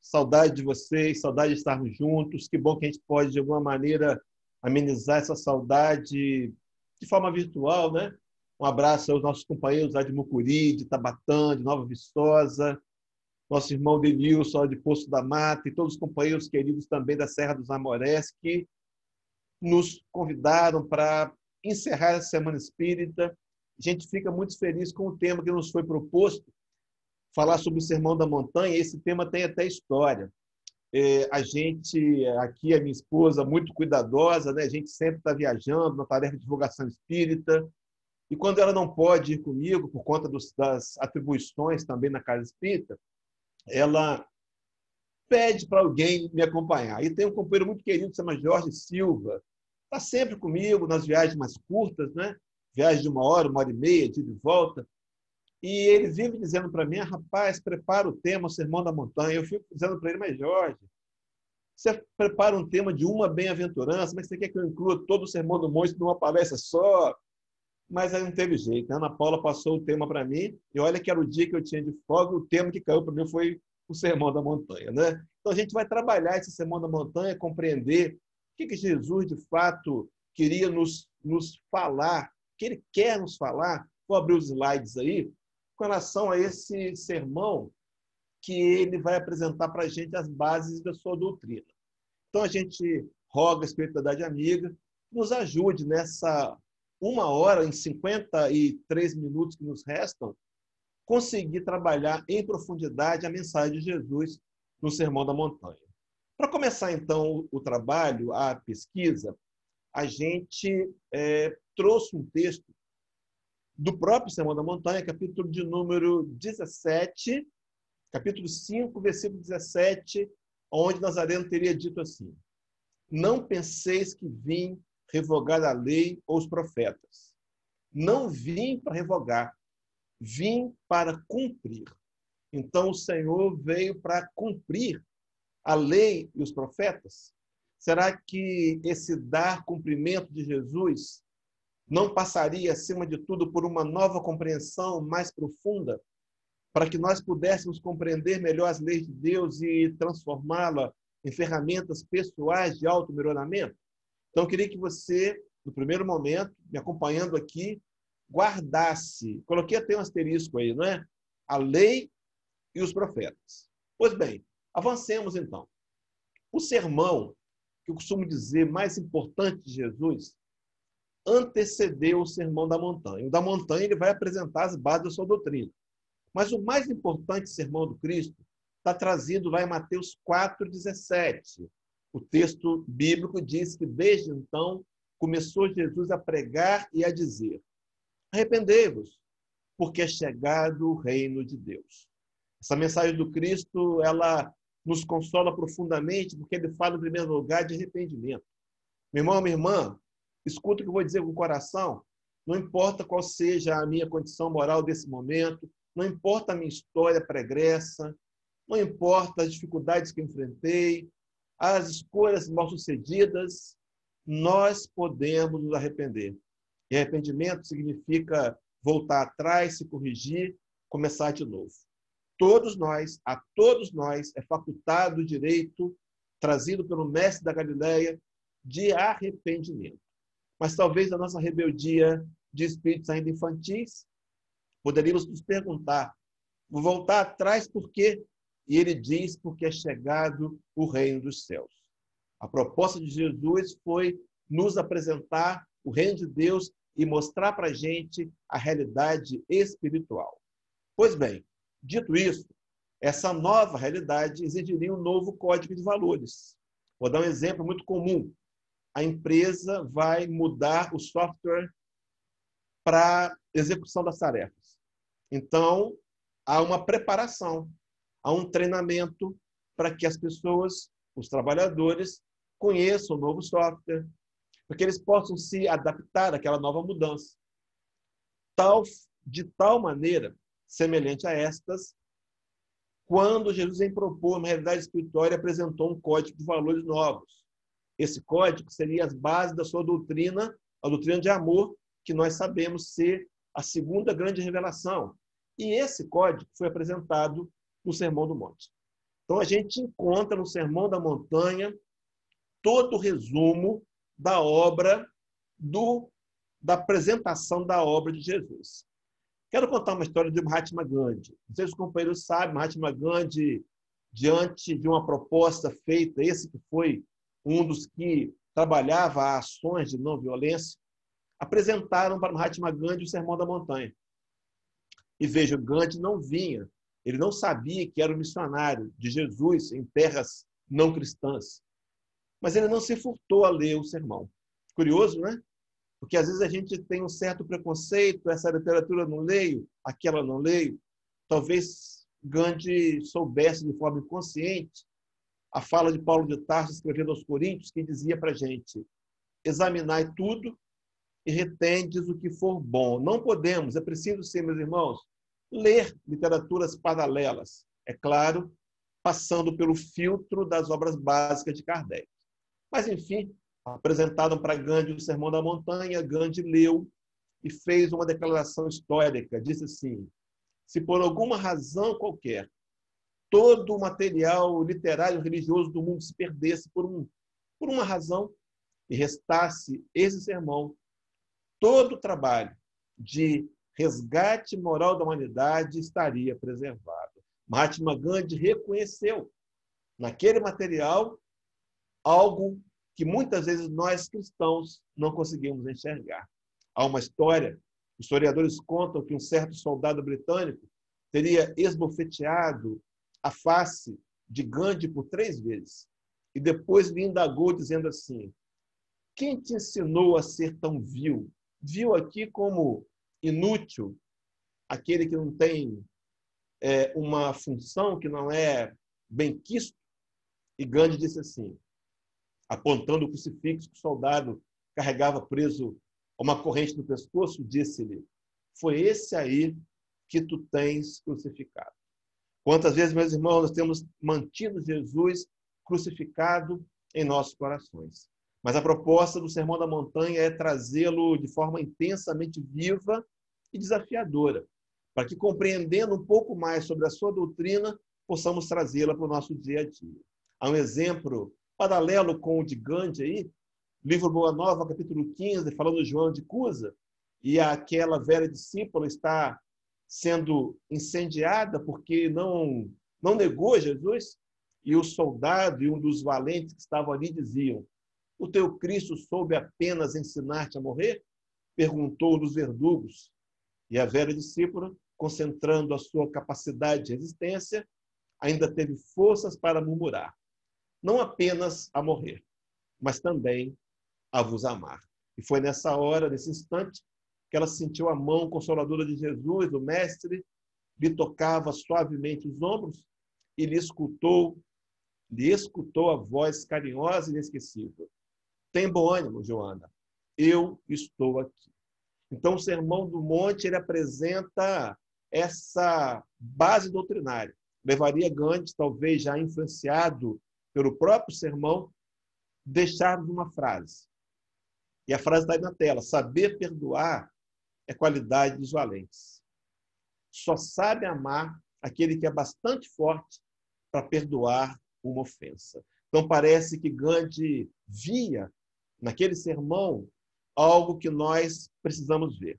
Saudade de vocês, saudade de estarmos juntos. Que bom que a gente pode, de alguma maneira, amenizar essa saudade de forma virtual, né? Um abraço aos nossos companheiros lá de Mucuri, de Tabatã, de Nova Viçosa, nosso irmão Denilson, de Poço da Mata, e todos os companheiros queridos também da Serra dos Amorés, que nos convidaram para encerrar essa Semana Espírita. A gente fica muito feliz com o tema que nos foi proposto, falar sobre o Sermão da Montanha. Esse tema tem até história. A gente, aqui, a minha esposa, muito cuidadosa, né? A gente sempre está viajando na tarefa de divulgação espírita, e quando ela não pode ir comigo, por conta das atribuições também na Casa Espírita, ela pede para alguém me acompanhar. E tem um companheiro muito querido, que se chama Jorge Silva, está sempre comigo nas viagens mais curtas, né? Viagem de 1 hora e meia, de ida e volta. E ele vive dizendo para mim: rapaz, prepara o tema, o Sermão da Montanha. Eu fico dizendo para ele: mas Jorge, você prepara um tema de uma bem-aventurança, mas você quer que eu inclua todo o Sermão do Monte numa palestra só? Mas aí não teve jeito. A Ana Paula passou o tema para mim, e olha que era o dia que eu tinha de folga, o tema que caiu para mim foi o Sermão da Montanha, né? Então a gente vai trabalhar esse Sermão da Montanha, compreender o que Jesus, de fato, queria nos falar, o que ele quer nos falar. Vou abrir os slides aí, com relação a esse sermão, que ele vai apresentar para a gente as bases da sua doutrina. Então, a gente roga a espiritualidade amiga que nos ajude nessa 1 hora e 53 minutos que nos restam, conseguir trabalhar em profundidade a mensagem de Jesus no Sermão da Montanha. Para começar, então, o trabalho, a pesquisa, a gente trouxe um texto do próprio Sermão da Montanha, capítulo de número 17, capítulo 5, versículo 17, onde Nazareno teria dito assim: não penseis que vim revogar a lei ou os profetas. Não vim para revogar, vim para cumprir. Então, o Senhor veio para cumprir a lei e os profetas. Será que esse dar cumprimento de Jesus não passaria, acima de tudo, por uma nova compreensão mais profunda, para que nós pudéssemos compreender melhor as leis de Deus e transformá-la em ferramentas pessoais de auto-melhoramento? Então, eu queria que você, no primeiro momento, me acompanhando aqui, guardasse, coloquei até um asterisco aí, não é? A lei e os profetas. Pois bem, avancemos então. O sermão, que eu costumo dizer mais importante de Jesus, antecedeu o Sermão da Montanha. O da Montanha ele vai apresentar as bases da sua doutrina. Mas o mais importante sermão do Cristo está trazido lá em Mateus 4,17. O texto bíblico diz que desde então começou Jesus a pregar e a dizer: arrependei-vos, porque é chegado o reino de Deus. Essa mensagem do Cristo, ela nos consola profundamente, porque ele fala, em primeiro lugar, de arrependimento. Meu irmão, minha irmã, escuta o que eu vou dizer com o coração. Não importa qual seja a minha condição moral desse momento, não importa a minha história pregressa, não importa as dificuldades que enfrentei, as escolhas mal-sucedidas, nós podemos nos arrepender. E arrependimento significa voltar atrás, se corrigir, começar de novo. A todos nós, é facultado o direito, trazido pelo Mestre da Galileia, de arrependimento. Mas talvez a nossa rebeldia de espíritos ainda infantis, poderíamos nos perguntar: vou voltar atrás por quê? E ele diz: porque é chegado o reino dos céus. A proposta de Jesus foi nos apresentar o reino de Deus e mostrar para a gente a realidade espiritual. Pois bem, dito isso, essa nova realidade exigiria um novo código de valores. Vou dar um exemplo muito comum. A empresa vai mudar o software para execução das tarefas. Então, há uma preparação, há um treinamento para que as pessoas, os trabalhadores, conheçam o novo software, para que eles possam se adaptar àquela nova mudança. De tal maneira, semelhante a estas, quando Jesus em propor uma realidade espiritual, ele apresentou um código de valores novos. Esse código seria as bases da sua doutrina, a doutrina de amor, que nós sabemos ser a segunda grande revelação. E esse código foi apresentado no Sermão do Monte. Então, a gente encontra no Sermão da Montanha todo o resumo da obra, da apresentação da obra de Jesus. Quero contar uma história de Mahatma Gandhi. Não sei se os companheiros sabem, Mahatma Gandhi, diante de uma proposta feita, esse que foi um dos que trabalhava ações de não violência, apresentaram para Mahatma Gandhi o Sermão da Montanha. E veja, Gandhi não vinha, ele não sabia que era o missionário de Jesus em terras não cristãs. Mas ele não se furtou a ler o sermão. Curioso, né? Porque às vezes a gente tem um certo preconceito, essa literatura eu não leio, aquela eu não leio. Talvez Gandhi soubesse de forma inconsciente a fala de Paulo de Tarso escrevendo aos Coríntios, que dizia para a gente: examinai tudo e retendes o que for bom. Não podemos, é preciso sim, meus irmãos, ler literaturas paralelas, é claro, passando pelo filtro das obras básicas de Kardec. Mas, enfim, apresentaram para Gandhi o Sermão da Montanha, Gandhi leu e fez uma declaração histórica. Disse assim: se por alguma razão qualquer todo o material literário e religioso do mundo se perdesse por uma razão e restasse esse sermão, todo o trabalho de resgate moral da humanidade estaria preservado. Mahatma Gandhi reconheceu naquele material algo que muitas vezes nós cristãos não conseguimos enxergar. Há uma história, historiadores contam que um certo soldado britânico teria esbofeteado a face de Gandhi por 3 vezes e depois lhe indagou dizendo assim: quem te ensinou a ser tão vil? Vil aqui como inútil, aquele que não tem uma função, que não é benquisto? E Gandhi disse assim, apontando o crucifixo que o soldado carregava preso a uma corrente no pescoço, disse-lhe: foi esse aí que tu tens crucificado. Quantas vezes, meus irmãos, nós temos mantido Jesus crucificado em nossos corações. Mas a proposta do Sermão da Montanha é trazê-lo de forma intensamente viva e desafiadora, para que, compreendendo um pouco mais sobre a sua doutrina, possamos trazê-la para o nosso dia a dia. Há um exemplo paralelo com o de Gandhi aí, livro Boa Nova, capítulo 15, falando de João de Cusa, e aquela velha discípula está sendo incendiada porque não negou Jesus, e o soldado e um dos valentes que estavam ali diziam: o teu Cristo soube apenas ensinar-te a morrer? Perguntou um dos verdugos. E a velha discípula, concentrando a sua capacidade de resistência, ainda teve forças para murmurar: não apenas a morrer, mas também a vos amar. E foi nessa hora, nesse instante, que ela sentiu a mão consoladora de Jesus, o Mestre, lhe tocava suavemente os ombros e lhe escutou a voz carinhosa e inesquecível: tem bom ânimo, Joana, eu estou aqui. Então, o Sermão do Monte ele apresenta essa base doutrinária. Levaria Gandhi, talvez já influenciado pelo próprio sermão, deixar-nos uma frase. E a frase está aí na tela: saber perdoar é qualidade dos valentes. Só sabe amar aquele que é bastante forte para perdoar uma ofensa. Então, parece que Gandhi via naquele sermão algo que nós precisamos ver.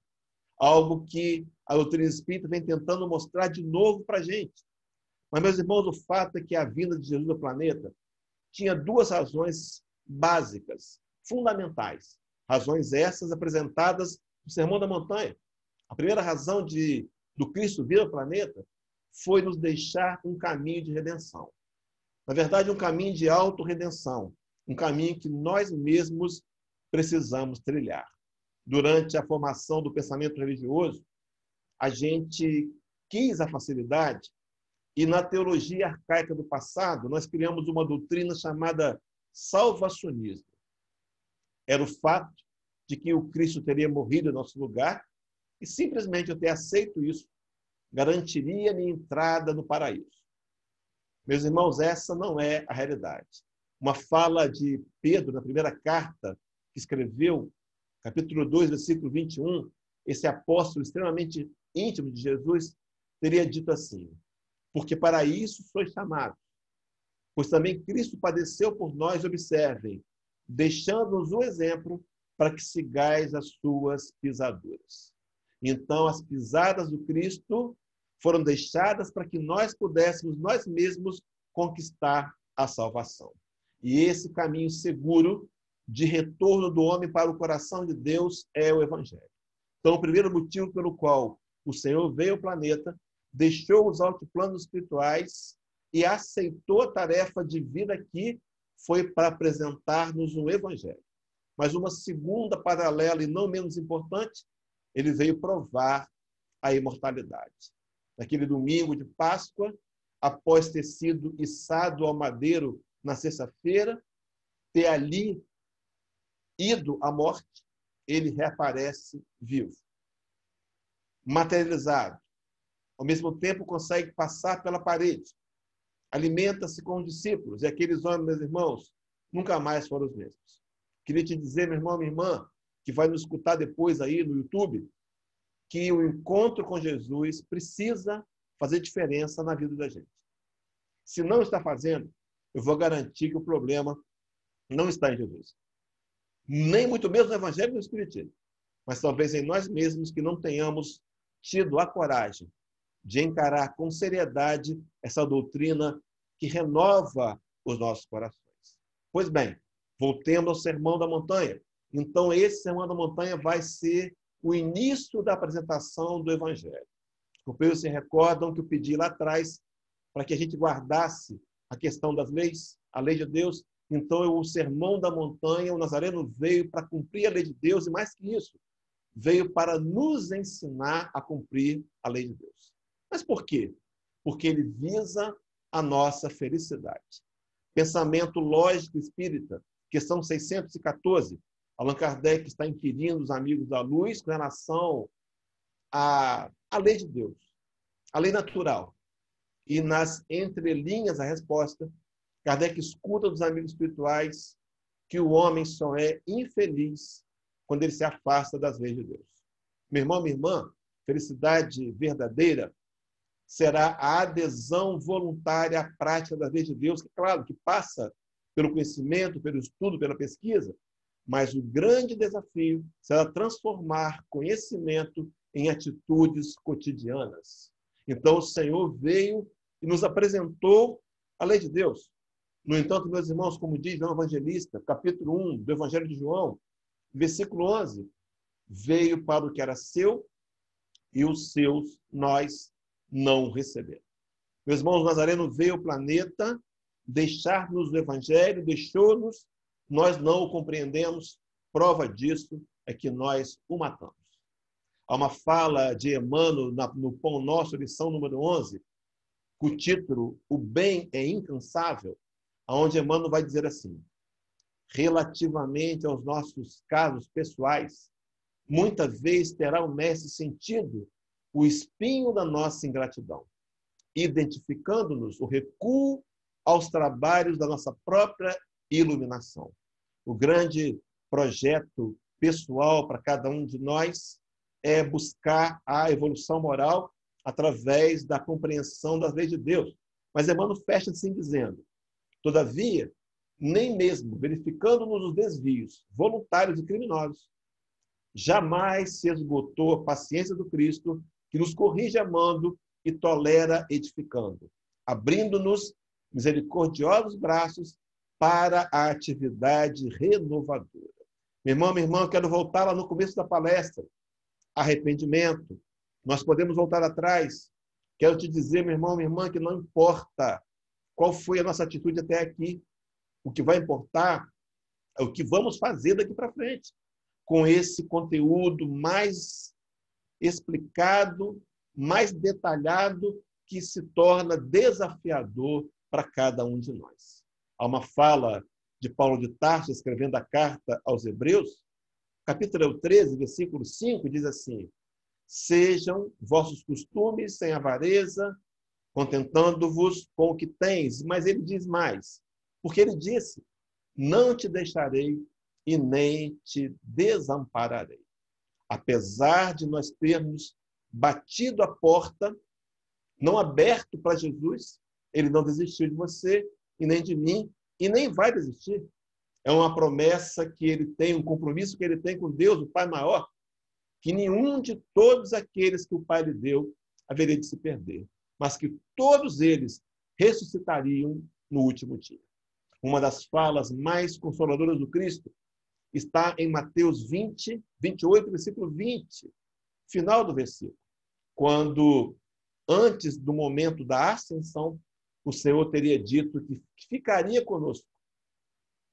Algo que a doutrina espírita vem tentando mostrar de novo para a gente. Mas, meus irmãos, o fato é que a vinda de Jesus ao planeta tinha 2 razões básicas, fundamentais. Razões essas apresentadas no Sermão da Montanha. A primeira razão do Cristo vir ao planeta foi nos deixar um caminho de redenção. Na verdade, um caminho de autorredenção. Um caminho que nós mesmos precisamos trilhar. Durante a formação do pensamento religioso, a gente quis a facilidade e na teologia arcaica do passado, nós criamos uma doutrina chamada salvacionismo. Era o fato de que o Cristo teria morrido em nosso lugar e simplesmente eu ter aceito isso garantiria minha entrada no paraíso. Meus irmãos, essa não é a realidade. Uma fala de Pedro, na primeira carta que escreveu, capítulo 2, versículo 21, esse apóstolo extremamente íntimo de Jesus, teria dito assim: porque para isso sois chamados, pois também Cristo padeceu por nós, observem, deixando-nos o exemplo para que sigais as suas pisaduras. Então, as pisadas do Cristo foram deixadas para que nós pudéssemos, nós mesmos, conquistar a salvação. E esse caminho seguro de retorno do homem para o coração de Deus é o Evangelho. Então, o primeiro motivo pelo qual o Senhor veio ao planeta, deixou os altiplanos espirituais e aceitou a tarefa de vir aqui, foi para apresentar-nos um Evangelho. Mas uma segunda paralela, e não menos importante, ele veio provar a imortalidade. Naquele domingo de Páscoa, após ter sido içado ao madeiro na sexta-feira, ter ali ido à morte, ele reaparece vivo, materializado. Ao mesmo tempo, consegue passar pela parede, alimenta-se com os discípulos, e aqueles homens, meus irmãos, nunca mais foram os mesmos. Queria te dizer, meu irmão, minha irmã, que vai nos escutar depois aí no YouTube, que o encontro com Jesus precisa fazer diferença na vida da gente. Se não está fazendo, eu vou garantir que o problema não está em Jesus. Nem muito menos no Evangelho e no Espiritismo, mas talvez em nós mesmos que não tenhamos tido a coragem de encarar com seriedade essa doutrina que renova os nossos corações. Pois bem, voltemos ao Sermão da Montanha. Então, esse Sermão da Montanha vai ser o início da apresentação do Evangelho. Os companheiros se recordam que eu pedi lá atrás para que a gente guardasse a questão das leis, a lei de Deus. Então, o Sermão da Montanha, o Nazareno veio para cumprir a lei de Deus, e mais que isso, veio para nos ensinar a cumprir a lei de Deus. Mas por quê? Porque ele visa a nossa felicidade. Pensamento lógico espírita, questão 614. Allan Kardec está inquirindo os amigos da luz com relação à lei de Deus, a lei natural. E nas entrelinhas, a resposta, Kardec escuta dos amigos espirituais que o homem só é infeliz quando ele se afasta das leis de Deus. Meu irmão, minha irmã, felicidade verdadeira será a adesão voluntária à prática das leis de Deus, que, claro, que passa pelo conhecimento, pelo estudo, pela pesquisa, mas o grande desafio será transformar conhecimento em atitudes cotidianas. Então, o Senhor veio e nos apresentou a lei de Deus. No entanto, meus irmãos, como diz João Evangelista, capítulo 1 do Evangelho de João, versículo 11, veio para o que era seu e os seus nós não receberam. Meus irmãos, Nazareno veio ao planeta deixar-nos o Evangelho, deixou-nos, nós não o compreendemos, prova disso é que nós o matamos. Há uma fala de Emmanuel no Pão Nosso, lição número 11, com o título O Bem é Incansável, onde Emmanuel vai dizer assim: relativamente aos nossos casos pessoais, muitas vezes terá o mestre sentido o espinho da nossa ingratidão, identificando-nos o recuo aos trabalhos da nossa própria iluminação. O grande projeto pessoal para cada um de nós é buscar a evolução moral através da compreensão das leis de Deus. Mas Emmanuel fecha assim dizendo: todavia, nem mesmo verificando-nos os desvios voluntários e criminosos, jamais se esgotou a paciência do Cristo, que nos corrige amando e tolera edificando, abrindo-nos misericordiosos braços para a atividade renovadora. Meu irmão, minha irmã, eu quero voltar lá no começo da palestra. Arrependimento. Nós podemos voltar atrás. Quero te dizer, meu irmão, minha irmã, que não importa qual foi a nossa atitude até aqui. O que vai importar é o que vamos fazer daqui para frente, com esse conteúdo mais explicado, mais detalhado, que se torna desafiador para cada um de nós. Há uma fala de Paulo de Tarso, escrevendo a carta aos Hebreus, capítulo 13, versículo 5, diz assim: sejam vossos costumes sem avareza, contentando-vos com o que tens. Mas ele diz mais, porque ele disse: não te deixarei e nem te desampararei. Apesar de nós termos batido a porta, não aberto para Jesus, ele não desistiu de você, e nem de mim, e nem vai desistir. É uma promessa que ele tem, um compromisso que ele tem com Deus, o Pai maior, que nenhum de todos aqueles que o Pai lhe deu haveria de se perder, mas que todos eles ressuscitariam no último dia. Uma das falas mais consoladoras do Cristo está em Mateus 20, 28, versículo 20, final do versículo, quando, antes do momento da ascensão, o Senhor teria dito que ficaria conosco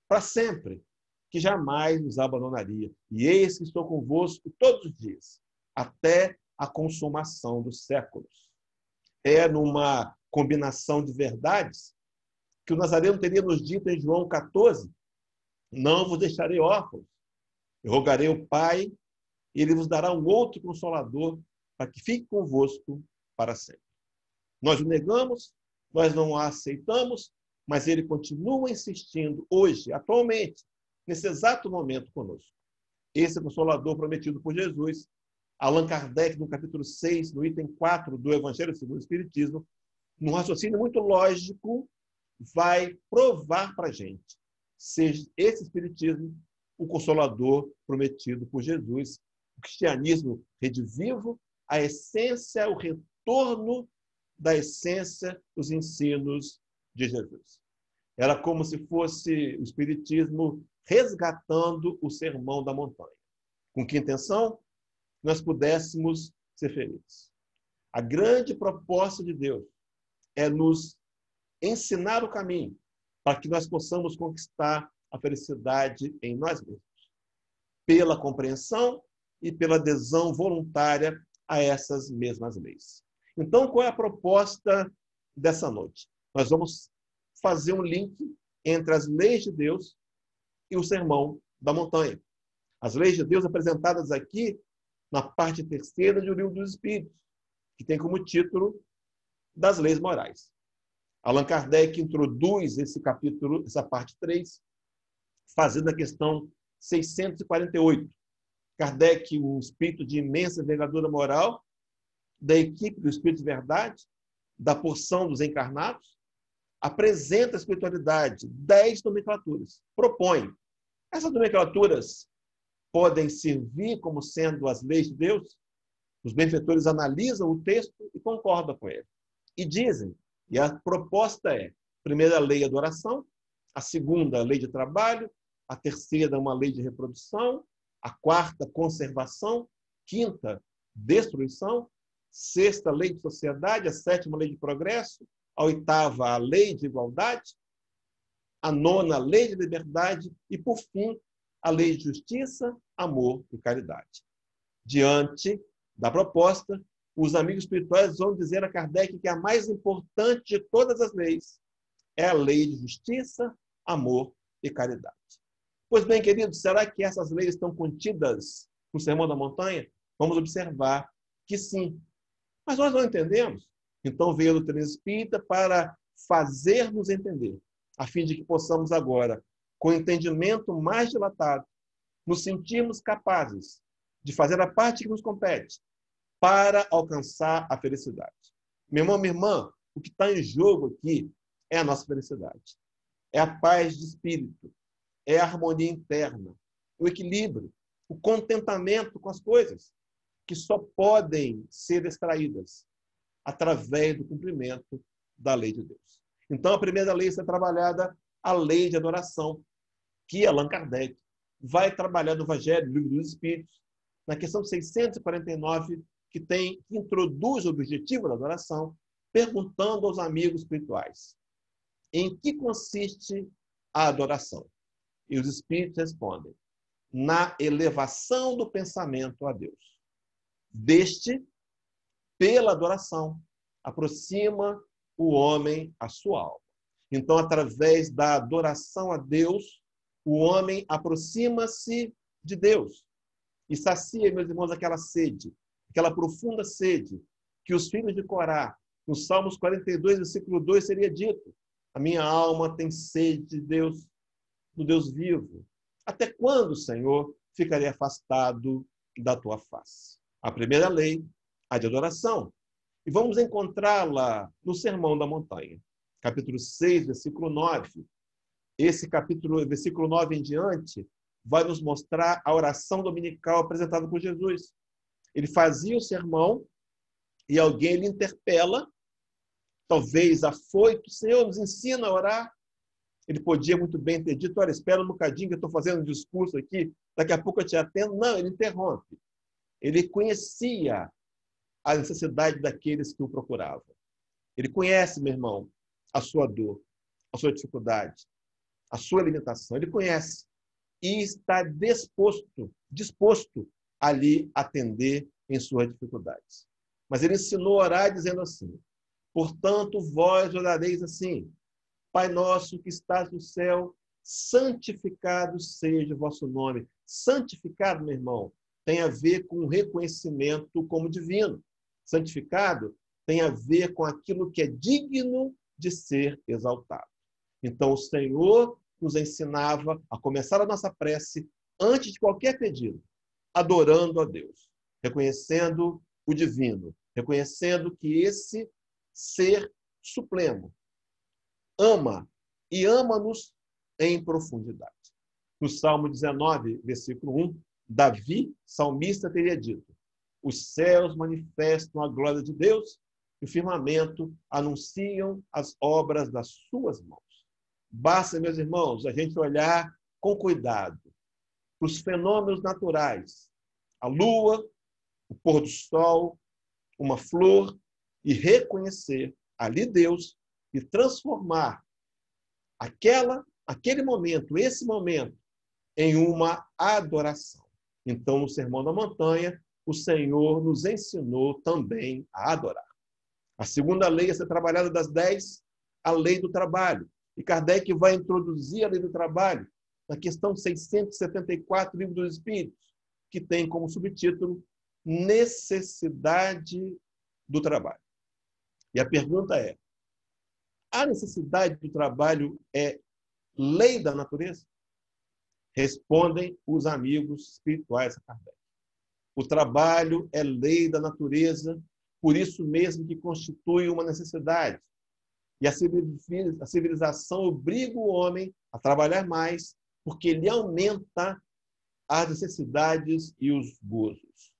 para sempre, que jamais nos abandonaria. E eis que estou convosco todos os dias, até a consumação dos séculos. É numa combinação de verdades que o Nazareno teria nos dito em João 14, não vos deixarei órfãos, eu rogarei ao Pai, e ele vos dará um outro Consolador, para que fique convosco para sempre. Nós o negamos, nós não o aceitamos, mas ele continua insistindo hoje, atualmente, nesse exato momento conosco. Esse Consolador prometido por Jesus, Allan Kardec, no capítulo 6, no item 4 do Evangelho segundo o Espiritismo, num raciocínio muito lógico, vai provar para a gente, seja esse Espiritismo o Consolador prometido por Jesus, o cristianismo redivivo, a essência, o retorno da essência dos ensinos de Jesus. Era como se fosse o Espiritismo resgatando o Sermão da Montanha. Com que intenção? Nós pudéssemos ser felizes. A grande proposta de Deus é nos ensinar o caminho para que nós possamos conquistar a felicidade em nós mesmos, pela compreensão e pela adesão voluntária a essas mesmas leis. Então, qual é a proposta dessa noite? Nós vamos fazer um link entre as leis de Deus e o Sermão da Montanha. As leis de Deus apresentadas aqui na parte terceira do Livro dos Espíritos, que tem como título das leis morais. Allan Kardec introduz esse capítulo, essa parte 3, fazendo a questão 648. Kardec, um espírito de imensa envergadura moral, da equipe do Espírito de Verdade, da porção dos encarnados, apresenta a espiritualidade, 10 nomenclaturas, propõe. Essas nomenclaturas podem servir como sendo as leis de Deus. Os benfeitores analisam o texto e concordam com ele. E dizem, e a proposta é, a primeira lei, adoração, a segunda, lei de trabalho, a terceira, uma lei de reprodução, a quarta, conservação, quinta, destruição, sexta, lei de sociedade, a sétima, lei de progresso, a oitava, a lei de igualdade, a nona, a lei de liberdade e, por fim, a lei de justiça, amor e caridade. Diante da proposta, os amigos espirituais vão dizer a Kardec que a mais importante de todas as leis é a lei de justiça, amor e caridade. Pois bem, queridos, será que essas leis estão contidas no Sermão da Montanha? Vamos observar que sim. Mas nós não entendemos. Então veio a doutrina espírita para fazer-nos entender, a fim de que possamos agora, com o entendimento mais dilatado, nos sentirmos capazes de fazer a parte que nos compete para alcançar a felicidade. Meu irmão, minha irmã, o que está em jogo aqui é a nossa felicidade. É a paz de espírito, é a harmonia interna, o equilíbrio, o contentamento com as coisas, que só podem ser extraídas através do cumprimento da lei de Deus. Então, a primeira lei está trabalhada, a lei de adoração, que Allan Kardec vai trabalhar no Evangelho, no Livro dos Espíritos, na questão 649, que introduz o objetivo da adoração, perguntando aos amigos espirituais, em que consiste a adoração? E os espíritos respondem, na elevação do pensamento a Deus. Deste, pela adoração, aproxima o homem à sua alma. Então, através da adoração a Deus, o homem aproxima-se de Deus e sacia, meus irmãos, aquela sede, aquela profunda sede que os filhos de Corá, no Salmos 42, versículo 2, seria dito, a minha alma tem sede de Deus, do Deus vivo. Até quando, Senhor, ficarei afastado da tua face? A primeira lei, a de adoração. E vamos encontrá-la no Sermão da Montanha. capítulo 6, versículo 9. Esse capítulo, versículo 9 em diante, vai nos mostrar a oração dominical apresentada por Jesus. Ele fazia o sermão e alguém lhe interpela, talvez afoito: Senhor, nos ensina a orar. Ele podia muito bem ter dito: olha, espera um bocadinho que eu estou fazendo um discurso aqui, daqui a pouco eu te atendo. Não, ele interrompe. Ele conhecia a necessidade daqueles que o procuravam. Ele conhece, meu irmão, a sua dor, a sua dificuldade, a sua limitação. Ele conhece e está disposto a lhe atender em suas dificuldades. Mas ele ensinou a orar dizendo assim: portanto, vós orareis assim: Pai nosso que estás no céu, santificado seja o vosso nome. Santificado, meu irmão, tem a ver com o reconhecimento como divino. Santificado tem a ver com aquilo que é digno de ser exaltado. Então, o Senhor nos ensinava a começar a nossa prece antes de qualquer pedido, adorando a Deus, reconhecendo o divino, reconhecendo que esse ser supremo ama e ama-nos em profundidade. No Salmo 19, versículo 1, Davi, salmista, teria dito: os céus manifestam a glória de Deus e o firmamento anunciam as obras das suas mãos. Basta, meus irmãos, a gente olhar com cuidado para os fenômenos naturais, a lua, o pôr do sol, uma flor, e reconhecer ali Deus e transformar aquele momento, esse momento, em uma adoração. Então, no Sermão da Montanha, o Senhor nos ensinou também a adorar. A segunda lei a ser trabalhada das 10, a lei do trabalho. E Kardec vai introduzir a lei do trabalho na questão 674 do Livro dos Espíritos, que tem como subtítulo necessidade do trabalho. E a pergunta é: a necessidade do trabalho é lei da natureza? Respondem os amigos espirituais a Kardec: o trabalho é lei da natureza, por isso mesmo que constitui uma necessidade. E a civilização obriga o homem a trabalhar mais, porque ele aumenta as necessidades e os gozos.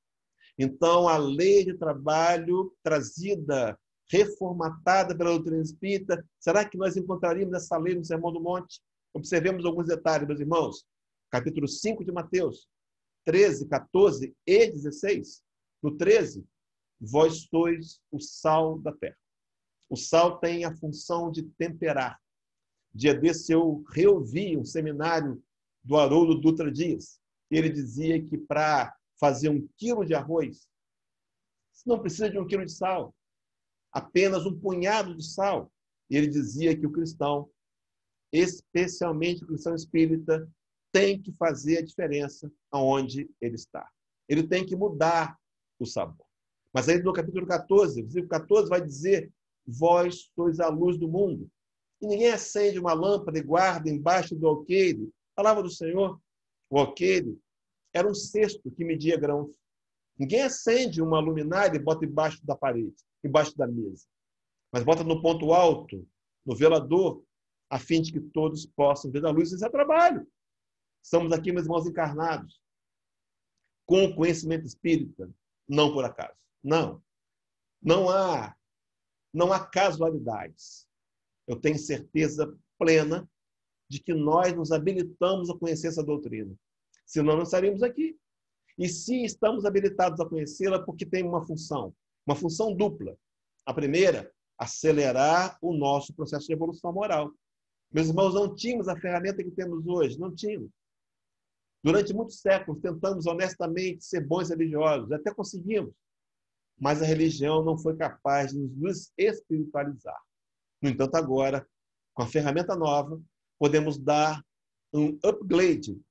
Então, a lei de trabalho trazida, reformatada pela doutrina espírita, será que nós encontraríamos essa lei no Sermão do Monte? Observemos alguns detalhes, meus irmãos. Capítulo 5 de Mateus, 13, 14 e 16. No 13, vós sois o sal da terra. O sal tem a função de temperar. Dia desse eu reouvi um seminário do Haroldo Dutra Dias. Ele dizia que para fazer 1 quilo de arroz, não precisa de 1 quilo de sal, apenas um punhado de sal. E ele dizia que o cristão, especialmente o cristão espírita, tem que fazer a diferença aonde ele está. Ele tem que mudar o sabor. Mas aí no capítulo 14, versículo 14, vai dizer: vós sois a luz do mundo. E ninguém acende uma lâmpada e guarda embaixo do alqueire. Palavra do Senhor. O alqueire era um cesto que media grãos. Ninguém acende uma luminária e bota embaixo da parede, embaixo da mesa. Mas bota no ponto alto, no velador, a fim de que todos possam ver a luz. Isso é trabalho. Estamos aqui, meus irmãos, encarnados, com o conhecimento espírita, não por acaso. Não. Não há casualidades. Eu tenho certeza plena de que nós nos habilitamos a conhecer essa doutrina. Senão não estaríamos aqui. E se estamos habilitados a conhecê-la, porque tem uma função dupla. A primeira, acelerar o nosso processo de evolução moral. Meus irmãos, não tínhamos a ferramenta que temos hoje, não tínhamos. Durante muitos séculos, tentamos honestamente ser bons religiosos, até conseguimos. Mas a religião não foi capaz de nos espiritualizar. No entanto, agora, com a ferramenta nova, podemos dar um upgrade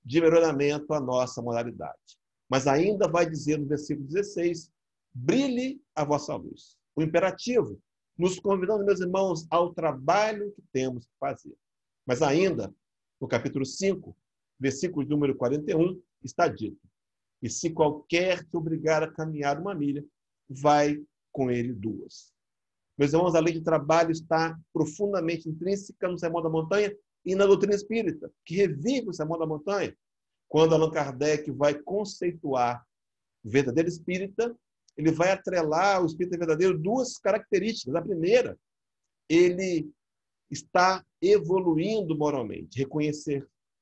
de melhoramento à nossa moralidade. Mas ainda vai dizer no versículo 16, brilhe a vossa luz. O imperativo, nos convidando, meus irmãos, ao trabalho que temos que fazer. Mas ainda, no capítulo 5, versículo número 41, está dito: e se qualquer te obrigar a caminhar 1 milha, vai com ele 2. Meus irmãos, a lei de trabalho está profundamente intrínseca no Sermão da Montanha e na doutrina espírita, que revive o Sermão da Montanha. Quando Allan Kardec vai conceituar o verdadeiro espírita, ele vai atrelar o espírito verdadeiro duas características. A primeira, ele está evoluindo moralmente.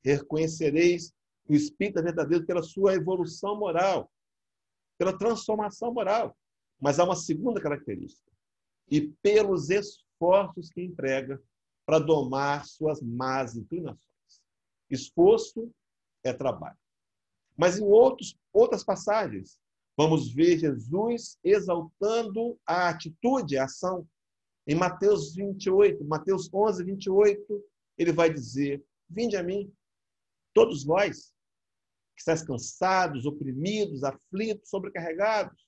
Reconhecereis o espírito verdadeiro pela sua evolução moral, pela transformação moral. Mas há uma segunda característica. E pelos esforços que emprega para domar suas más inclinações. Esforço é trabalho. Mas em outras passagens, vamos ver Jesus exaltando a atitude, a ação. Em Mateus 28, Mateus 11, 28, ele vai dizer: vinde a mim, todos vós, que estáis cansados, oprimidos, aflitos, sobrecarregados.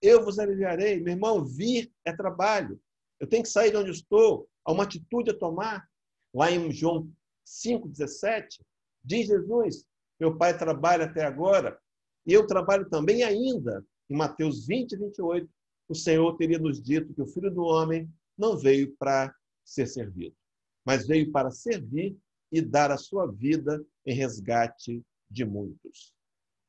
Eu vos aliviarei. Meu irmão, vir é trabalho. Eu tenho que sair de onde estou. Há uma atitude a tomar. Lá em João 5,17, diz Jesus: meu Pai trabalha até agora, e eu trabalho também ainda. Em Mateus 20, 28, o Senhor teria nos dito que o Filho do Homem não veio para ser servido, mas veio para servir e dar a sua vida em resgate de muitos.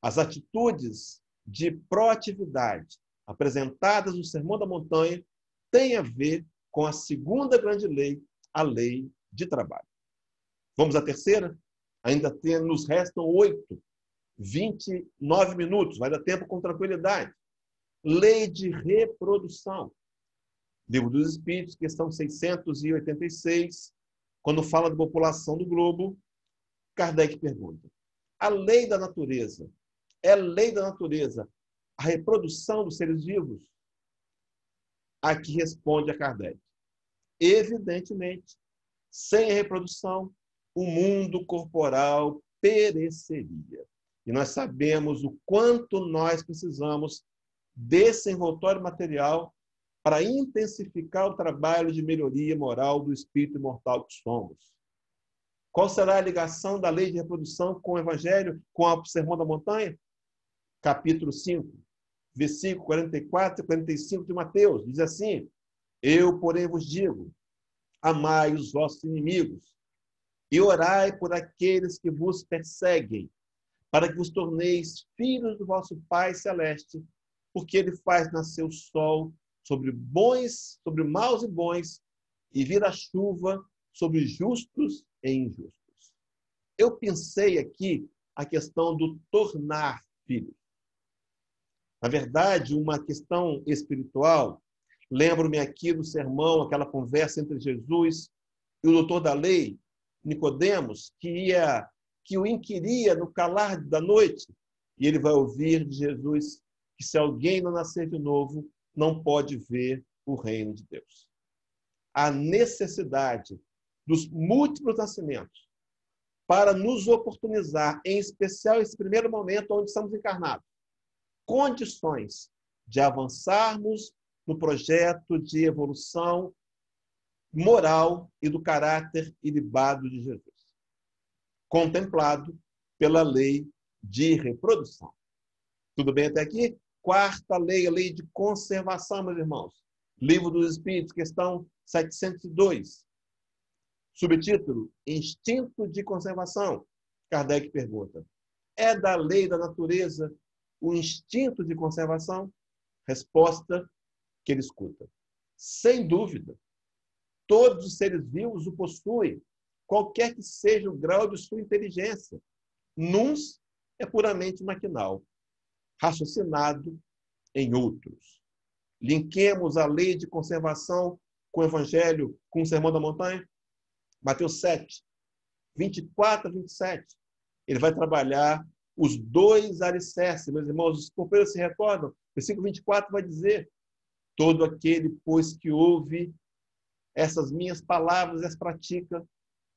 As atitudes de proatividade apresentadas no Sermão da Montanha têm a ver com a segunda grande lei, a lei de trabalho. Vamos à terceira? Ainda nos restam 29 minutos, vai dar tempo com tranquilidade. Lei de reprodução. Livro dos Espíritos, questão 686, quando fala da população do globo, Kardec pergunta: a lei da natureza é lei da natureza a reprodução dos seres vivos? Aqui responde a Kardec: evidentemente, sem a reprodução, o mundo corporal pereceria. E nós sabemos o quanto nós precisamos desse envoltório material para intensificar o trabalho de melhoria moral do espírito imortal que somos. Qual será a ligação da lei de reprodução com o Evangelho, com o Sermão da Montanha? Capítulo 5, versículo 44 e 45 de Mateus, diz assim: eu, porém, vos digo, amai os vossos inimigos e orai por aqueles que vos perseguem, para que vos torneis filhos do vosso Pai Celeste, porque ele faz nascer o sol sobre maus e bons, e vir a chuva sobre justos e injustos. Eu pensei aqui a questão do tornar filhos. Na verdade, uma questão espiritual. Lembro-me aqui do sermão, aquela conversa entre Jesus e o doutor da lei, Nicodemos, que o inquiria no calar da noite, e ele vai ouvir de Jesus que se alguém não nascer de novo, não pode ver o reino de Deus. A necessidade dos múltiplos nascimentos para nos oportunizar, em especial esse primeiro momento onde estamos encarnados, condições de avançarmos no projeto de evolução moral e do caráter ilibado de Jesus, contemplado pela lei de reprodução. Tudo bem até aqui? Quarta lei, a lei de conservação, meus irmãos. Livro dos Espíritos, questão 702. Subtítulo: Instinto de conservação. Kardec pergunta: é da lei da natureza o instinto de conservação? Resposta que ele escuta: sem dúvida. Todos os seres vivos o possuem, qualquer que seja o grau de sua inteligência. Nuns é puramente maquinal, raciocinado em outros. Linkemos a lei de conservação com o Evangelho, com o Sermão da Montanha. Mateus 7, 24 a 27. Ele vai trabalhar os dois alicerces. Meus irmãos, os copeiros se recordam? Versículo 24 vai dizer: todo aquele, pois, que ouve essas minhas palavras e as pratica,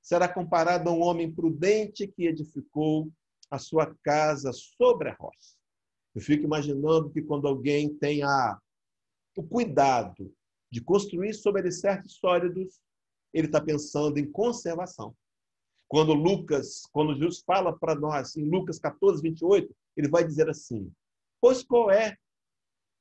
será comparado a um homem prudente que edificou a sua casa sobre a rocha. Eu fico imaginando que quando alguém tem o cuidado de construir sobre alicerces sólidos, ele está pensando em conservação. Quando Jesus fala para nós, em Lucas 14, 28, ele vai dizer assim: pois qual é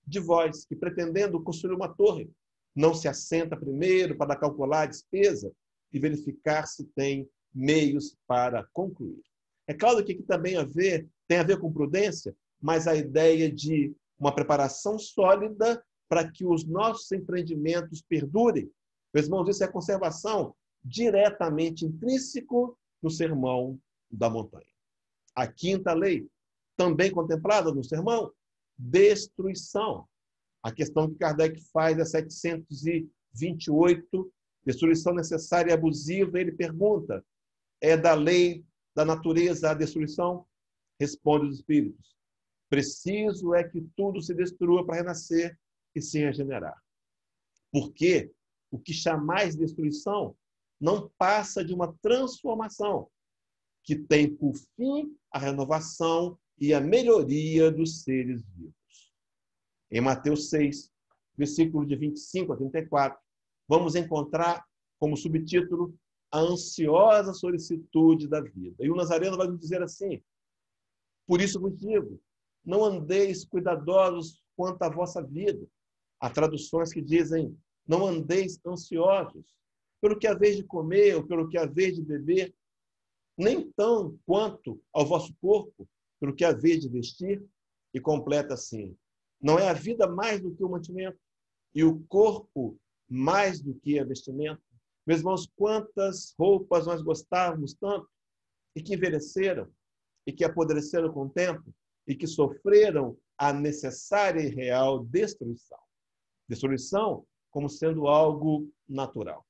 de vós que, pretendendo construir uma torre, não se assenta primeiro para calcular a despesa e verificar se tem meios para concluir. É claro que aqui também tem a ver com prudência, mas a ideia de uma preparação sólida para que os nossos empreendimentos perdurem. Meus irmãos, isso é conservação diretamente intrínseco no Sermão da Montanha. A quinta lei, também contemplada no sermão, destruição. A questão que Kardec faz é 728, destruição necessária e abusiva. Ele pergunta, é da lei da natureza a destruição? Responde os espíritos, preciso é que tudo se destrua para renascer e se regenerar. Porque o que chamais destruição não passa de uma transformação que tem por fim a renovação e a melhoria dos seres vivos. Em Mateus 6, versículo de 25 a 34, vamos encontrar como subtítulo a ansiosa solicitude da vida. E o Nazareno vai nos dizer assim, por isso vos digo, não andeis cuidadosos quanto à vossa vida. Há traduções que dizem, não andeis ansiosos pelo que haveis de comer ou pelo que haveis de beber, nem tão quanto ao vosso corpo, pelo que haveis de vestir. E completa assim, não é a vida mais do que o mantimento, e o corpo mais do que a vestimenta? Meus irmãos, quantas roupas nós gostávamos tanto, e que envelheceram, e que apodreceram com o tempo, e que sofreram a necessária e real destruição. Destruição como sendo algo natural,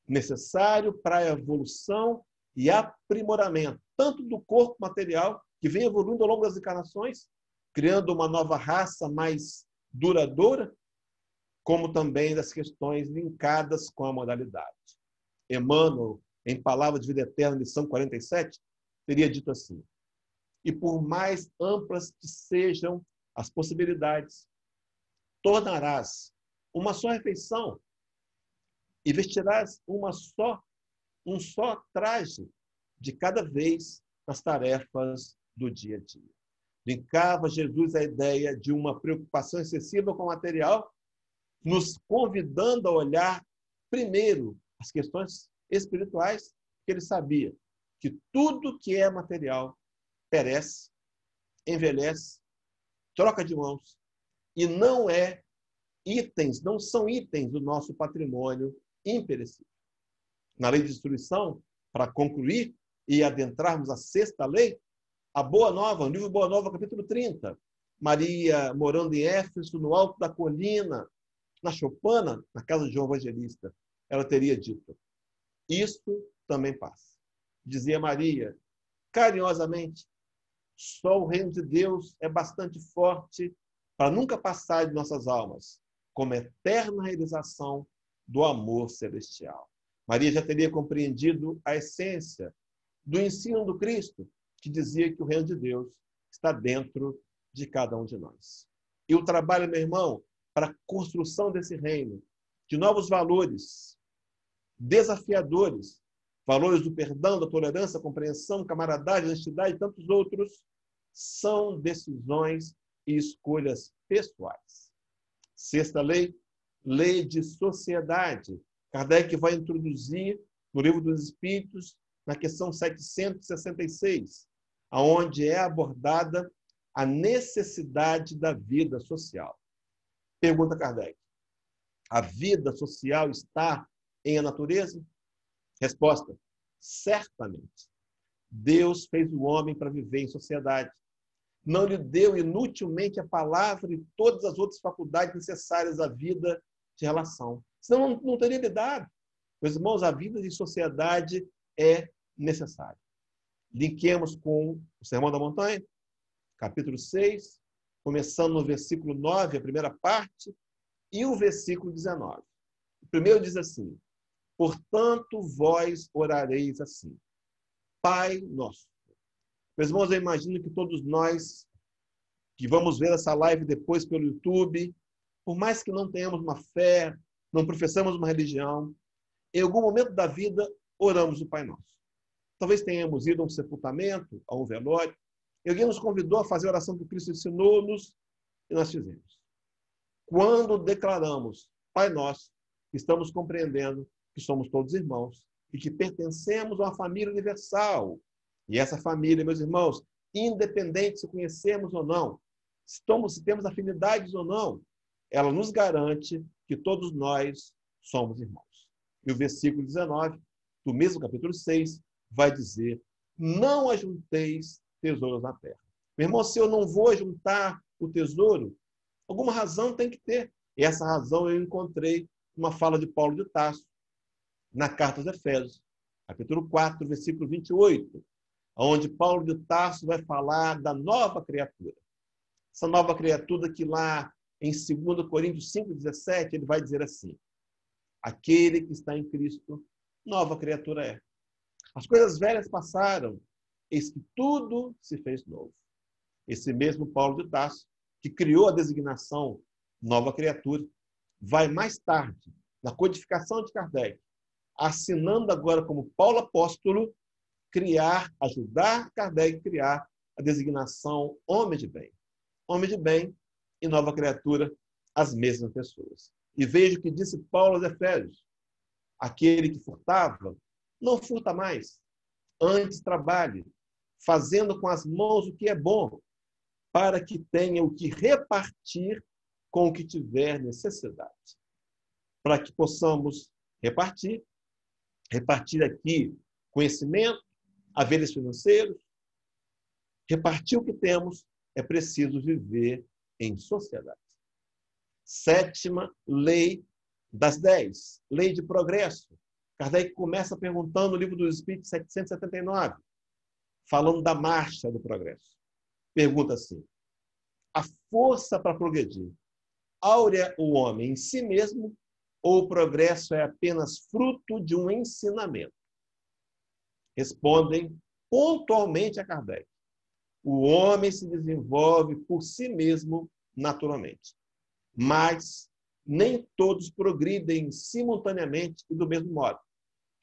necessário para a evolução e aprimoramento, tanto do corpo material, que vem evoluindo ao longo das encarnações, criando uma nova raça mais duradoura, como também das questões linkadas com a moralidade. Emmanuel, em Palavra de Vida Eterna, lição 47, teria dito assim, e por mais amplas que sejam as possibilidades, tornarás uma só refeição e vestirás um só traje de cada vez nas tarefas do dia a dia. Linkava Jesus a ideia de uma preocupação excessiva com o material, nos convidando a olhar primeiro as questões espirituais, porque ele sabia que tudo que é material perece, envelhece, troca de mãos e não são itens do nosso patrimônio imperecível. Na lei de destruição, para concluir e adentrarmos a sexta lei, a Boa Nova, o livro Boa Nova, capítulo 30. Maria morando em Éfeso, no alto da colina, na choupana, na casa de João Evangelista, ela teria dito, isto também passa. Dizia Maria, carinhosamente, só o reino de Deus é bastante forte para nunca passar de nossas almas, como eterna realização do amor celestial. Maria já teria compreendido a essência do ensino do Cristo, que dizia que o reino de Deus está dentro de cada um de nós. E o trabalho, meu irmão, para a construção desse reino, de novos valores, desafiadores, valores do perdão, da tolerância, compreensão, camaradagem, honestidade e tantos outros, são decisões e escolhas pessoais. Sexta lei, lei de sociedade. Kardec vai introduzir no Livro dos Espíritos, na questão 766, onde é abordada a necessidade da vida social. Pergunta Kardec, a vida social está em a natureza? Resposta, certamente. Deus fez o homem para viver em sociedade. Não lhe deu inutilmente a palavra e todas as outras faculdades necessárias à vida de relação. Senão não teria lhe dado. Meus irmãos, a vida de sociedade é necessária. Linkemos com o Sermão da Montanha, capítulo 6, começando no versículo 9, a primeira parte, e o versículo 19. O primeiro diz assim, portanto, vós orareis assim, Pai nosso. Meus irmãos, eu imagino que todos nós que vamos ver essa live depois pelo YouTube, por mais que não tenhamos uma fé, não professamos uma religião, em algum momento da vida oramos o Pai Nosso. Talvez tenhamos ido a um sepultamento, a um velório, e alguém nos convidou a fazer a oração que Cristo ensinou-nos, e nós fizemos. Quando declaramos Pai Nosso, estamos compreendendo que somos todos irmãos e que pertencemos a uma família universal. E essa família, meus irmãos, independente se conhecemos ou não, se temos afinidades ou não, ela nos garante que todos nós somos irmãos. E o versículo 19, do mesmo capítulo 6, vai dizer: não ajunteis tesouros na terra. Meu irmão, se eu não vou juntar o tesouro, alguma razão tem que ter. E essa razão eu encontrei numa fala de Paulo de Tarso, na carta aos Efésios, capítulo 4, versículo 28, onde Paulo de Tarso vai falar da nova criatura. Essa nova criatura que lá em 2 Coríntios 5,17, ele vai dizer assim: aquele que está em Cristo, nova criatura é. As coisas velhas passaram, eis que tudo se fez novo. Esse mesmo Paulo de Tarso, que criou a designação nova criatura, vai mais tarde, na codificação de Kardec, assinando agora como Paulo apóstolo, ajudar Kardec a criar a designação homem de bem. Homem de bem e nova criatura, as mesmas pessoas. E veja o que disse Paulo aos Efésios: aquele que furtava, não furta mais, antes trabalhe, fazendo com as mãos o que é bom, para que tenha o que repartir com o que tiver necessidade. Para que possamos repartir aqui conhecimento, haveres financeiros, repartir o que temos, é preciso viver em sociedade. 7ª lei das 10, lei de progresso. Kardec começa perguntando no Livro dos Espíritos 779, falando da marcha do progresso. Pergunta assim: a força para progredir áurea o homem em si mesmo, ou o progresso é apenas fruto de um ensinamento? Respondem pontualmente a Kardec: o homem se desenvolve por si mesmo naturalmente, mas nem todos progridem simultaneamente e do mesmo modo.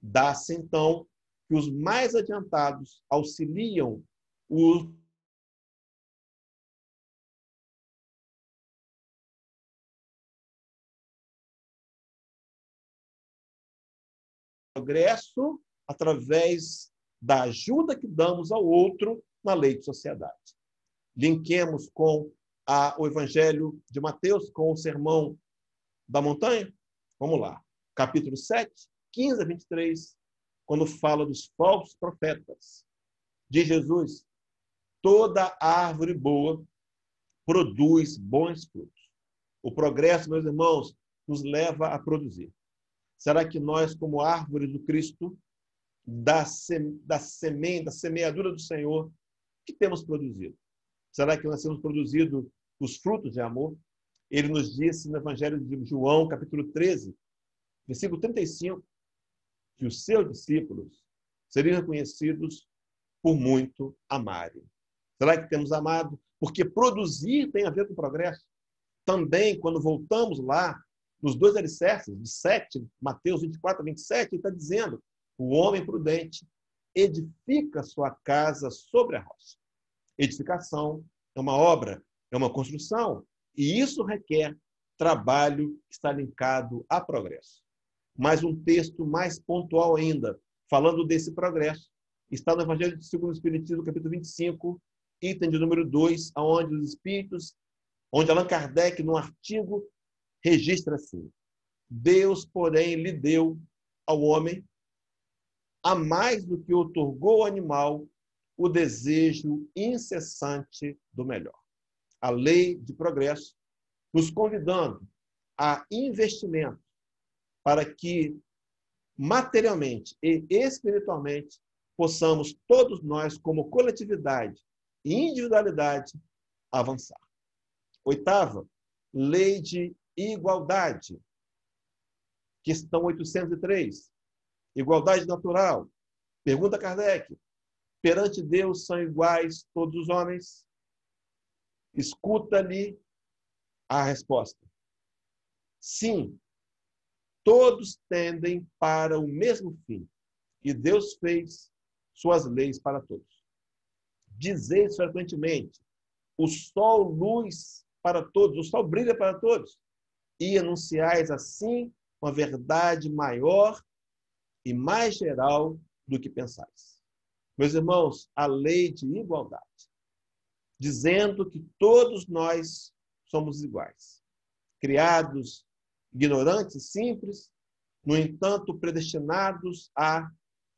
Dá-se, então, que os mais adiantados auxiliam o progresso através da ajuda que damos ao outro na lei de sociedade. Linkemos com o Evangelho de Mateus, com o Sermão da Montanha. Vamos lá. Capítulo 7, 15 a 23, quando fala dos falsos profetas. Diz Jesus: toda árvore boa produz bons frutos. O progresso, meus irmãos, nos leva a produzir. Será que nós, como árvores do Cristo, da semeadura do Senhor, que temos produzido? Será que nós temos produzido os frutos de amor? Ele nos disse no Evangelho de João, capítulo 13, versículo 35, que os seus discípulos seriam reconhecidos por muito amarem. Será que temos amado? Porque produzir tem a ver com progresso. Também, quando voltamos lá, nos 2 alicerces, de 7, Mateus 24 a 27, ele está dizendo: o homem prudente edifica sua casa sobre a rocha. Edificação é uma obra, é uma construção, e isso requer trabalho que está linkado a progresso. Mas um texto mais pontual ainda, falando desse progresso, está no Evangelho segundo o Espiritismo, capítulo 25, item de número 2, onde os Espíritos, onde Allan Kardec, num artigo, registra assim: Deus, porém, lhe deu ao homem, a mais do que outorgou ao animal, o desejo incessante do melhor. A lei de progresso, nos convidando a investimento para que materialmente e espiritualmente possamos todos nós, como coletividade e individualidade, avançar. 8ª, lei de igualdade. Questão 803. Igualdade natural. Pergunta Kardec: perante Deus são iguais todos os homens? Escuta-lhe a resposta: sim, todos tendem para o mesmo fim, e Deus fez suas leis para todos. Dizeis frequentemente: o sol luz para todos, o sol brilha para todos, e anunciais assim uma verdade maior e mais geral do que pensais. Meus irmãos, a lei de igualdade, dizendo que todos nós somos iguais, criados ignorantes e simples, no entanto, predestinados à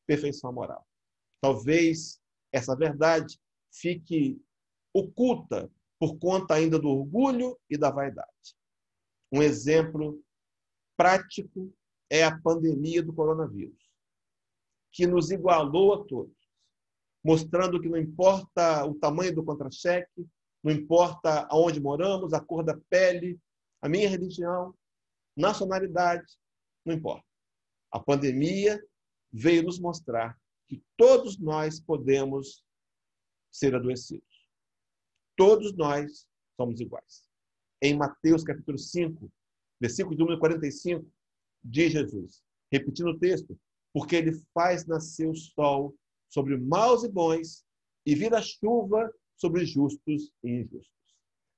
perfeição moral. Talvez essa verdade fique oculta por conta ainda do orgulho e da vaidade. Um exemplo prático é a pandemia do coronavírus, que nos igualou a todos, mostrando que não importa o tamanho do contra-cheque, não importa aonde moramos, a cor da pele, a minha religião, nacionalidade, não importa. A pandemia veio nos mostrar que todos nós podemos ser adoecidos. Todos nós somos iguais. Em Mateus capítulo 5, versículo de número 45, diz Jesus, repetindo o texto, porque ele faz nascer o sol sobre maus e bons e vira chuva sobre justos e injustos.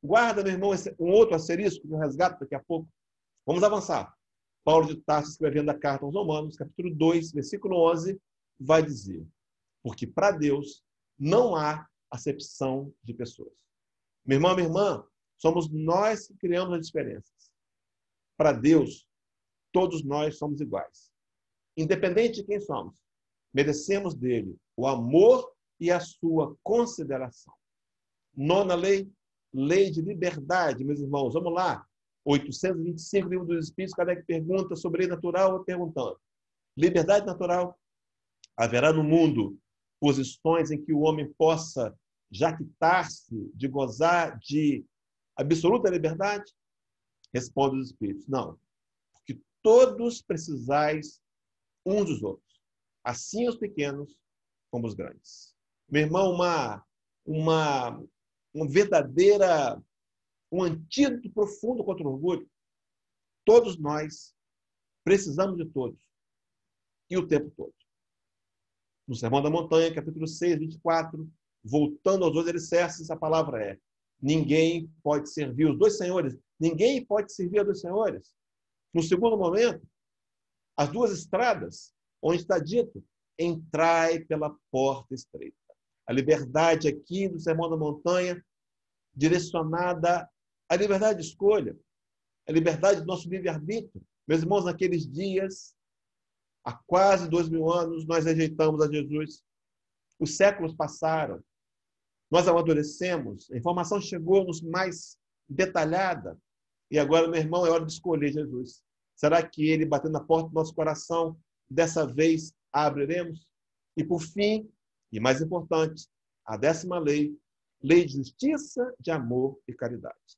Guarda, meu irmão, um outro asterisco que eu resgato daqui a pouco. Vamos avançar. Paulo de Tarso, escrevendo a carta aos Romanos, capítulo 2, versículo 11, vai dizer, porque para Deus não há acepção de pessoas. Meu irmão, minha irmã, somos nós que criamos as diferenças. Para Deus, todos nós somos iguais. Independente de quem somos, merecemos dele o amor e a sua consideração. Nona lei, lei de liberdade, meus irmãos. Vamos lá. 825, livro dos Espíritos, Kardec pergunta sobre lei natural, eu perguntando. Liberdade natural. Haverá no mundo posições em que o homem possa jactar-se de gozar de absoluta liberdade? Responde os Espíritos. Não. Porque todos precisais uns dos outros. Assim os pequenos como os grandes. Meu irmão, uma verdadeira, um antídoto profundo contra o orgulho. Todos nós precisamos de todos. E o tempo todo. No Sermão da Montanha, capítulo 6, 24, voltando aos dois alicerces, a palavra é: ninguém pode servir os dois senhores. Ninguém pode servir a dois senhores. No segundo momento, as duas estradas, onde está dito, entrai pela porta estreita. A liberdade aqui do Sermão da Montanha, direcionada à liberdade de escolha, à liberdade do nosso livre-arbítrio. Meus irmãos, naqueles dias, há quase 2000 anos, nós rejeitamos a Jesus. Os séculos passaram. Nós amadurecemos. A informação chegou-nos mais detalhada. E agora, meu irmão, é hora de escolher Jesus. Será que ele, batendo na porta do nosso coração, dessa vez a abriremos? E, por fim, e mais importante, a 10ª lei, lei de justiça, de amor e caridade.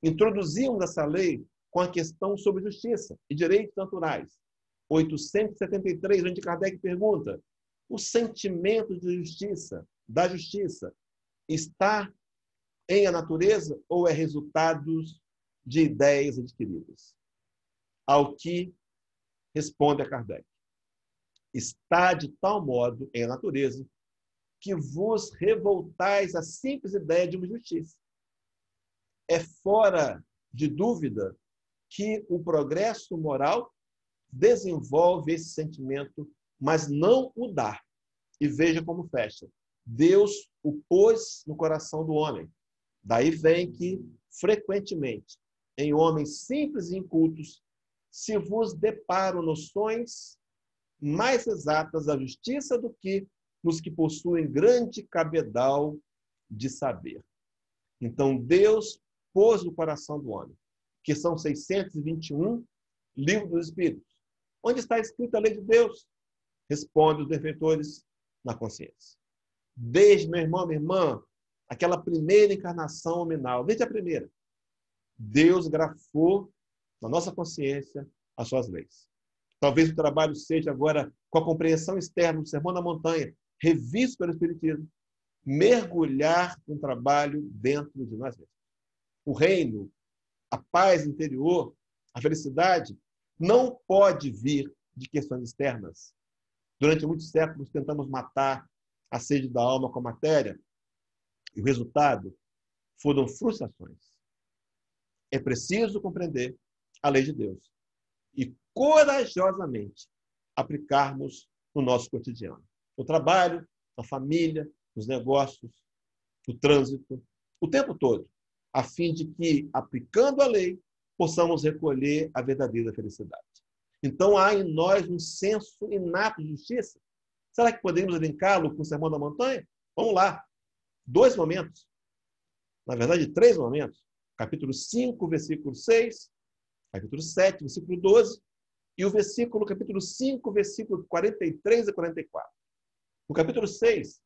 Introduzimos essa lei com a questão sobre justiça e direitos naturais. 873, onde Kardec pergunta, o sentimento de justiça, da justiça, está em a natureza ou é resultado de ideias adquiridas? Ao que responde a Kardec, está de tal modo em a natureza que vos revoltais à simples ideia de uma justiça. É fora de dúvida que o progresso moral desenvolve esse sentimento, mas não o dá. E veja como fecha. Deus o pôs no coração do homem. Daí vem que, frequentemente, em homens simples e incultos, se vos deparam noções mais exatas da justiça do que nos que possuem grande cabedal de saber. Então, Deus pôs no coração do homem, que são 621, livro dos Espíritos. Onde está escrita a lei de Deus? Responde os benfeitores na consciência. Desde, meu irmão, minha irmã, aquela primeira encarnação nominal, desde a primeira, Deus grafou na nossa consciência as suas leis. Talvez o trabalho seja agora com a compreensão externa do Sermão da Montanha, revisto pelo Espiritismo, mergulhar no trabalho dentro de nós mesmos. O reino, a paz interior, a felicidade, não pode vir de questões externas. Durante muitos séculos tentamos matar a sede da alma com a matéria e o resultado foram frustrações. É preciso compreender a lei de Deus e corajosamente aplicarmos no nosso cotidiano. No trabalho, na família, nos negócios, no trânsito, o tempo todo, a fim de que, aplicando a lei, possamos recolher a verdadeira felicidade. Então, há em nós um senso inato de justiça. Será que podemos linká-lo com o Sermão da Montanha? Vamos lá. 2 momentos. Na verdade, 3 momentos. Capítulo 5, versículo 6, capítulo 7, versículo 12, e o versículo, capítulo 5, versículo 43 a 44. No capítulo 6,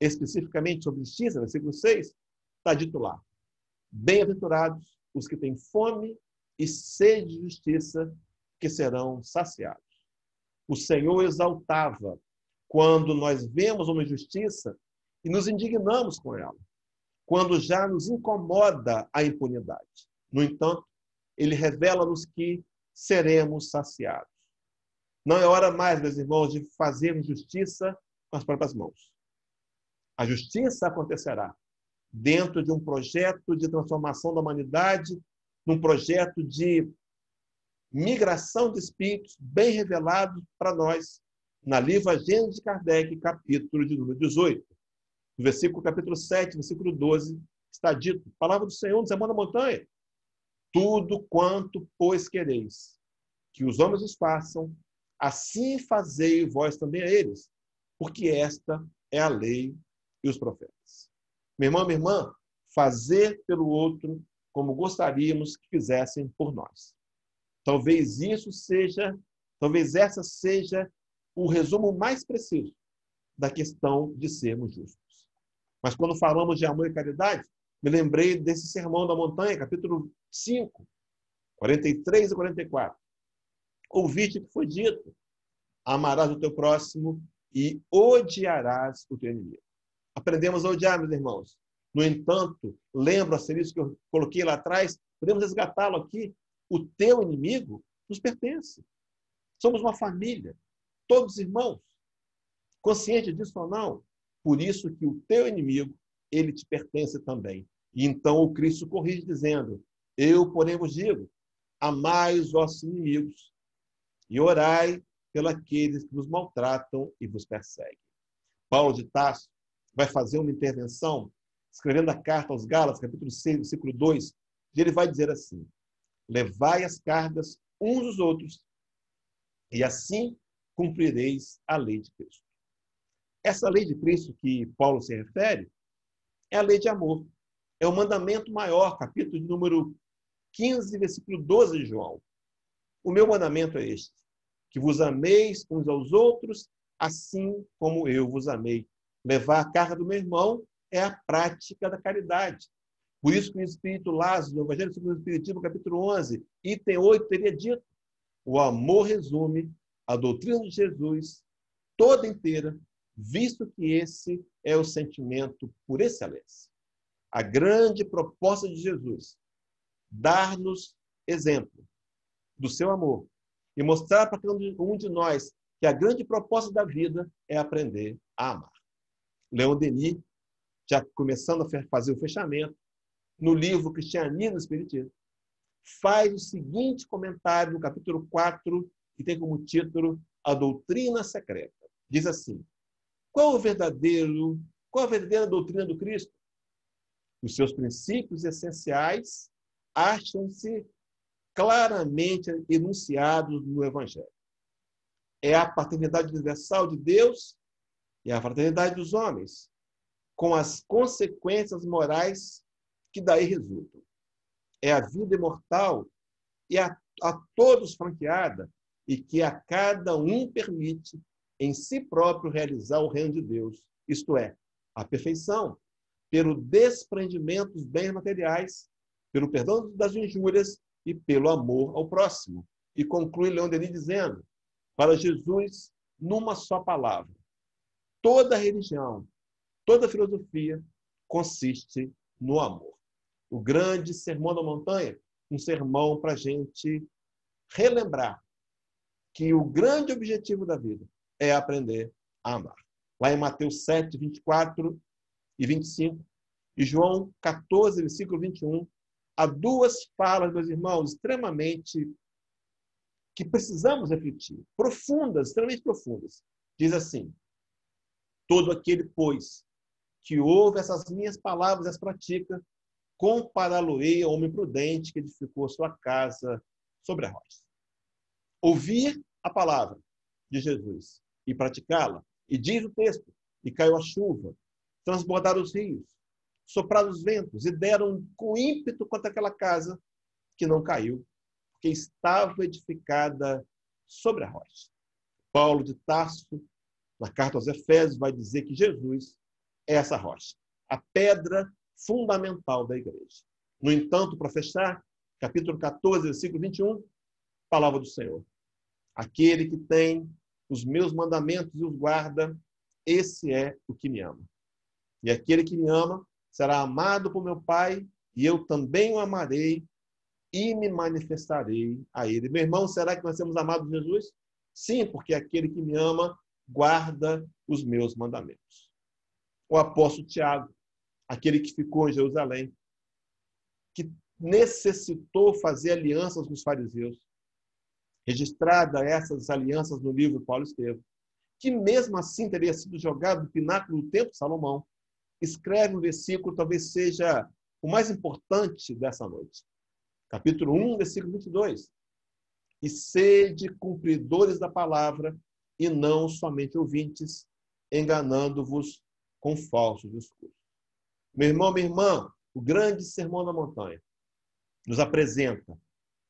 especificamente sobre justiça, versículo 6, está dito lá: bem-aventurados os que têm fome e sede de justiça, que serão saciados. O Senhor exaltava quando nós vemos uma injustiça e nos indignamos com ela, quando já nos incomoda a impunidade. No entanto, ele revela-nos que seremos saciados. Não é hora mais, meus irmãos, de fazermos justiça com as próprias mãos. A justiça acontecerá dentro de um projeto de transformação da humanidade, num projeto de migração de espíritos bem revelado para nós na Livra Gênesis de Kardec, capítulo de número 18. No versículo capítulo 7, versículo 12, está dito: palavra do Senhor no Sermão da Montanha: tudo quanto, pois, quereis que os homens os façam, assim fazei vós também a eles, porque esta é a lei e os profetas. Meu irmão, minha irmã, fazer pelo outro como gostaríamos que fizessem por nós. Talvez essa seja o resumo mais preciso da questão de sermos justos. Mas quando falamos de amor e caridade, me lembrei desse Sermão da Montanha, capítulo 5, 43 e 44. Ouviste o que foi dito: amarás o teu próximo e odiarás o teu inimigo. Aprendemos a odiar, meus irmãos. No entanto, lembro a isso que eu coloquei lá atrás, podemos resgatá-lo aqui: o teu inimigo nos pertence. Somos uma família, todos irmãos. Consciente disso ou não? Por isso que o teu inimigo, ele te pertence também. E então o Cristo corrige dizendo: eu, porém, vos digo, amai os vossos inimigos e orai pelos que vos maltratam e vos perseguem. Paulo de Tarso vai fazer uma intervenção, escrevendo a carta aos Gálatas, capítulo 6, versículo 2, e ele vai dizer assim: levai as cargas uns dos outros, e assim cumprireis a lei de Cristo. Essa lei de Cristo que Paulo se refere é a lei de amor. É o mandamento maior, capítulo de número 15, versículo 12 de João. O meu mandamento é este: que vos ameis uns aos outros, assim como eu vos amei. Levar a carga do meu irmão é a prática da caridade. Por isso que o Espírito Lázaro, no Evangelho segundo o Espiritismo, capítulo 11, item 8, teria dito: o amor resume a doutrina de Jesus toda inteira, visto que esse é o sentimento por excelência. A grande proposta de Jesus: dar-nos exemplo do seu amor e mostrar para cada um de nós que a grande proposta da vida é aprender a amar. Leon Denis, já começando a fazer o fechamento, no livro Cristianismo e Espiritismo, faz o seguinte comentário no capítulo 4, que tem como título A Doutrina Secreta. Diz assim: qual a verdadeira doutrina do Cristo? Os seus princípios essenciais acham-se claramente enunciados no Evangelho. É a paternidade universal de Deus e a fraternidade dos homens, com as consequências morais que daí resultam. É a vida imortal e a todos franqueada, e que a cada um permite em si próprio realizar o reino de Deus, isto é, a perfeição, pelo desprendimento dos bens materiais, pelo perdão das injúrias e pelo amor ao próximo. E conclui Leon Denis dizendo: para Jesus, numa só palavra, toda religião, toda filosofia consiste no amor. O grande Sermão da Montanha, um sermão para a gente relembrar que o grande objetivo da vida é aprender a amar. Lá em Mateus 7, 24 e 25, e João 14, versículo 21, há 2 falas, meus irmãos, extremamente que precisamos refletir, profundas, extremamente profundas. Diz assim: todo aquele, pois, que ouve essas minhas palavras e as pratica, compará-lo-ei ao homem prudente que edificou a sua casa sobre a rocha. Ouvir a palavra de Jesus e praticá-la. E diz o texto: e caiu a chuva, transbordaram os rios, sopraram os ventos, e deram com ímpeto contra aquela casa, que não caiu, porque estava edificada sobre a rocha. Paulo de Tarso, na carta aos Efésios, vai dizer que Jesus é essa rocha, a pedra fundamental da igreja. No entanto, para fechar, capítulo 14, versículo 21, palavra do Senhor: aquele que tem os meus mandamentos e os guarda, esse é o que me ama. E aquele que me ama será amado por meu Pai, e eu também o amarei e me manifestarei a ele. Meu irmão, será que nós temos amado Jesus? Sim, porque aquele que me ama guarda os meus mandamentos. O apóstolo Tiago, aquele que ficou em Jerusalém, que necessitou fazer alianças com os fariseus, registrada essas alianças no livro Paulo Estevão, que mesmo assim teria sido jogado do pináculo do templo de Salomão, escreve um versículo, talvez seja o mais importante dessa noite. Capítulo 1, versículo 22. E sede cumpridores da palavra, e não somente ouvintes, enganando-vos com falsos discursos. Meu irmão, minha irmã, o grande Sermão da Montanha nos apresenta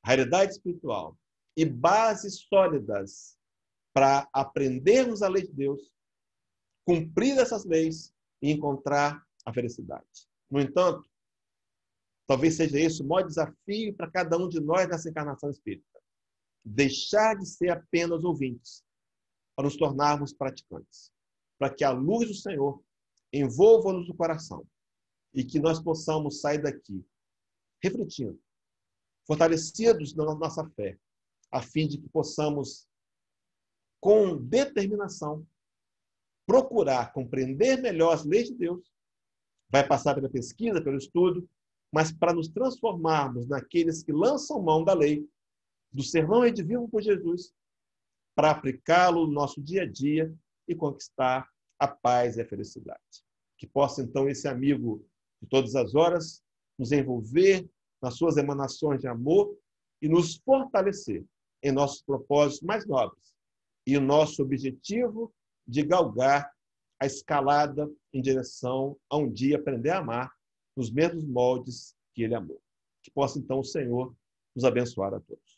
a realidade espiritual e bases sólidas para aprendermos a lei de Deus, cumprir essas leis e encontrar a felicidade. No entanto, talvez seja esse o maior desafio para cada um de nós nessa encarnação espírita. Deixar de ser apenas ouvintes, para nos tornarmos praticantes. Para que a luz do Senhor envolva-nos no coração e que nós possamos sair daqui refletindo, fortalecidos na nossa fé, a fim de que possamos, com determinação, procurar compreender melhor as leis de Deus. Vai passar pela pesquisa, pelo estudo, mas para nos transformarmos naqueles que lançam mão da lei, do sermão e de vivo por Jesus, para aplicá-lo no nosso dia a dia e conquistar a paz e a felicidade. Que possa, então, esse amigo de todas as horas nos envolver nas suas emanações de amor e nos fortalecer em nossos propósitos mais nobres e o nosso objetivo de galgar a escalada em direção a um dia aprender a amar nos mesmos moldes que ele amou. Que possa, então, o Senhor nos abençoar a todos.